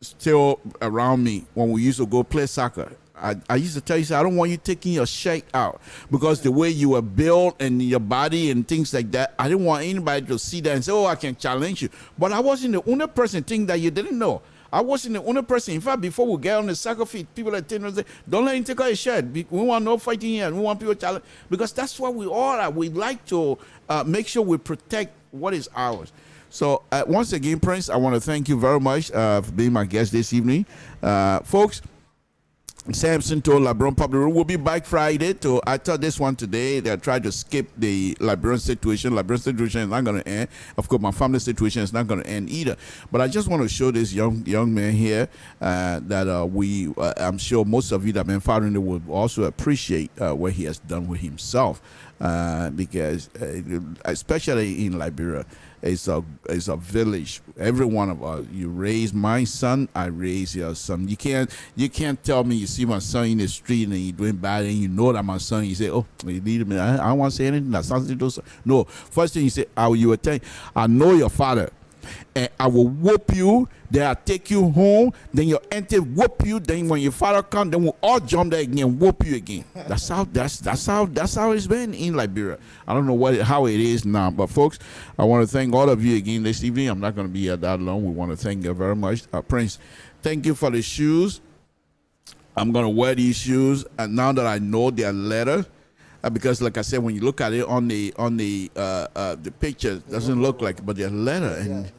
still around me, when we used to go play soccer. I used to tell you, I don't want you taking your shirt out, because the way you were built and your body and things like that, I didn't want anybody to see that and say, oh, I can challenge you. But I wasn't the only person thinking that you didn't know. I wasn't the only person. In fact, before we get on the soccer field, people are telling us, don't let him take out his shirt. We want no fighting here. We want people challenge. Because that's what we all are. We like to make sure we protect what is ours. So once again, Prince, I want to thank you very much for being my guest this evening. Folks, Samson told LeBron Public will be back Friday. I thought this one today. They tried to skip the LeBron situation. LeBron situation is not going to end. Of course, my family situation is not going to end either. But I just want to show this young man here that I'm sure most of you that have been following it will also appreciate what he has done with himself. Because especially in Liberia, it's a village. Every one of us. You raise my son, I raise your son. You can't tell me you see my son in the street and he's doing bad and you know that my son. You say, oh, you need me. I don't want to say anything. That's something to do. No. First thing you say, you will tell. I know your father. And I will whoop you, then I'll take you home, then your auntie whoop you, then when your father comes, then we'll all jump there again and whoop you again. That's how it's been in Liberia. I don't know how it is now, but folks, I want to thank all of you again this evening. I'm not going to be here that long. We want to thank you very much. Prince, thank you for the shoes. I'm going to wear these shoes, and now that I know their letter, because like I said, when you look at it on the picture, it doesn't look like it, but they're leather and they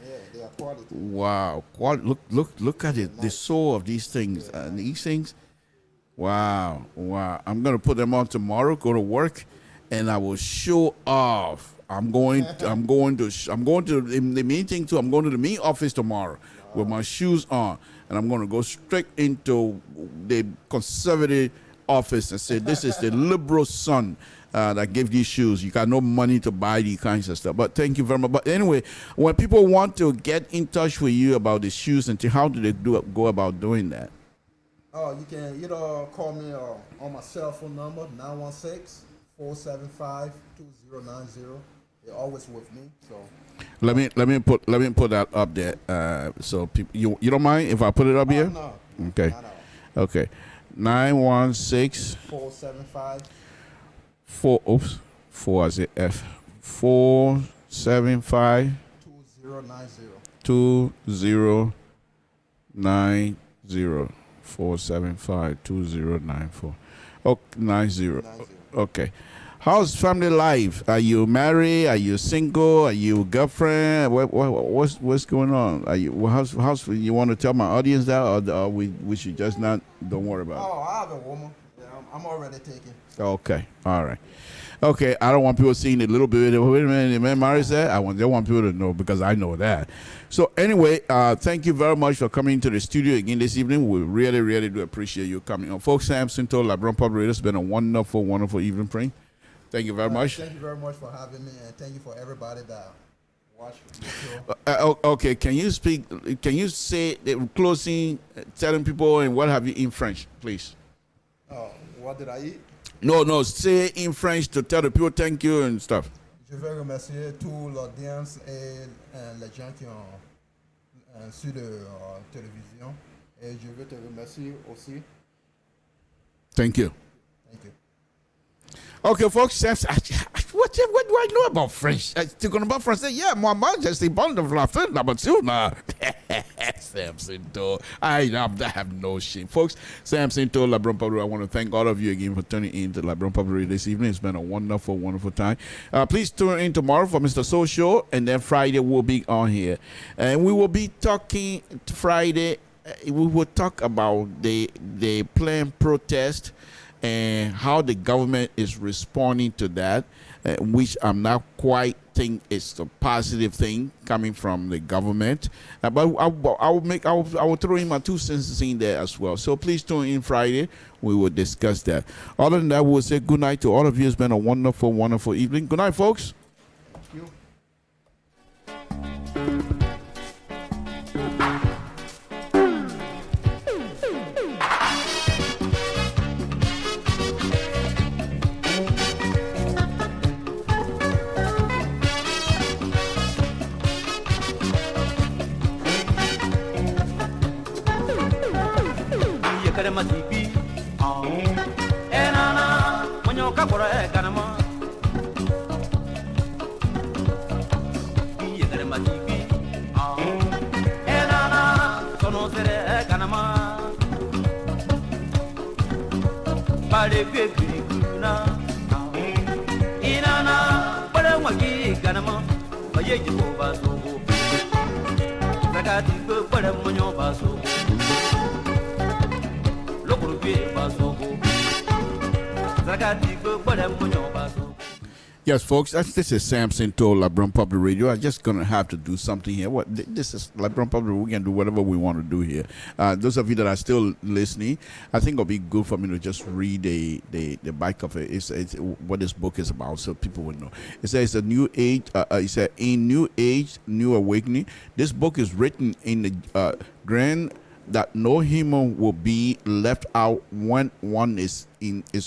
are quality. Wow, look at it. The sole of these things and these things. Wow. I'm gonna put them on tomorrow. Go to work, and I will show off. I'm going to the meeting too. I'm going to the main office tomorrow with my shoes on, and I'm going to go straight into the conservative office and say, this is the liberal son that gave these shoes. You got no money to buy these kinds of stuff. But thank you very much. But anyway, when people want to get in touch with you about the shoes, and how do they go about doing that? Oh, you can either call me on my cell phone number, 916-475-2090. They're always with me. So let me put that up there. So people, you don't mind if I put it up here? No. Okay. No. Okay. 916 475 4 as it F 475 2090. 475 2094. Oh, 90. Okay. How's family life? Are you married? Are you single? Are you girlfriend? What's going on? Are you how's you want to tell my audience that, or we should just not? Don't worry about it. Oh, I have a woman. Yeah, I'm already taken. Okay, all right. Okay, I don't want people seeing a little bit. Wait a minute, the man Mary said. I want people to know because I know that. So anyway, thank you very much for coming to the studio again this evening. We really, really do appreciate you coming on. Folks, Samson told LeBron Public, it's been a wonderful, wonderful evening, Prince. Thank you very much. Thank you very much for having me, and thank you for everybody that watched the show. Okay, can you say the closing, telling people and what have you in French, please? What did I eat? No, say in French to tell the people thank you and stuff. Je veux remercier toute l'audience et les gens qui ont sur la télévision. Et je veux te remercier aussi. Thank you. Thank you. Okay, folks, what do I know about French? Talking about French, yeah, moi, je sais bon de la fin, là, but no. Samson told, I have no shame. Folks, Samson told LeBron Public, I want to thank all of you again for tuning in to LeBron Public this evening. It's been a wonderful, wonderful time. Please tune in tomorrow for Mr. Social, and then Friday we'll be on here. And we will be talking Friday, we will talk about the planned protest and how the government is responding to that, which I'm not quite think it's a positive thing coming from the government. But I will throw in my 2 cents in there as well. So please tune in Friday. We will discuss that. Other than that, we'll say good night to all of you. It's been a wonderful, wonderful evening. Good night, folks. Thank you. Matipi, enana, manyoka bora kanama. Matipi, enana, sono kanama Bale Gri Guna Inana Paramaki Ganama Bayaji Basu Zakati Paramunyo Basu Local Basu Zakati Paramunyo Basu. Yes, folks, this is Samson to LIBERIA Public Radio. I'm just going to have to do something here. This is LIBERIA Public Radio. We can do whatever we want to do here. Those of you that are still listening, I think it'll be good for me to just read the back of it. It's what this book is about, so people would know. It says a new age. It says in new age, new awakening. This book is written in the grand that no human will be left out when one is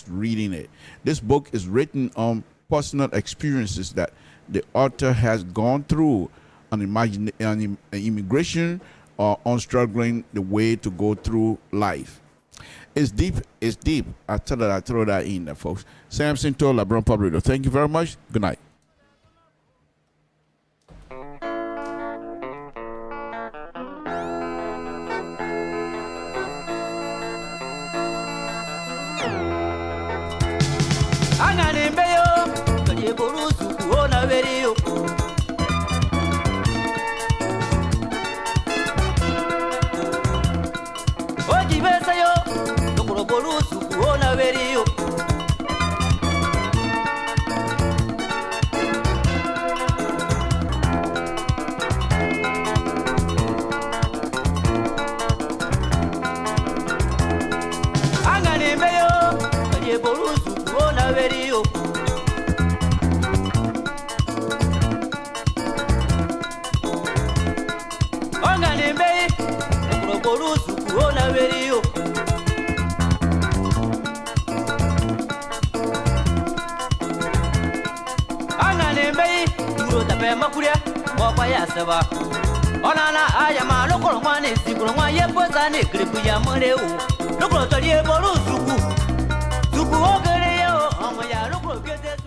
reading it. This book is written on personal experiences that the author has gone through on immigration or on struggling the way to go through life. It's deep. It's deep. I throw that in there, folks. Samson to LIBERIA Public Radio. Thank you very much. Good night. Onana ayama lokolo mwane sikulo mwa yepoza ne gripu ya moreu lokolo toliye bolu zuku zuku ogere yo omo ya lokolo kete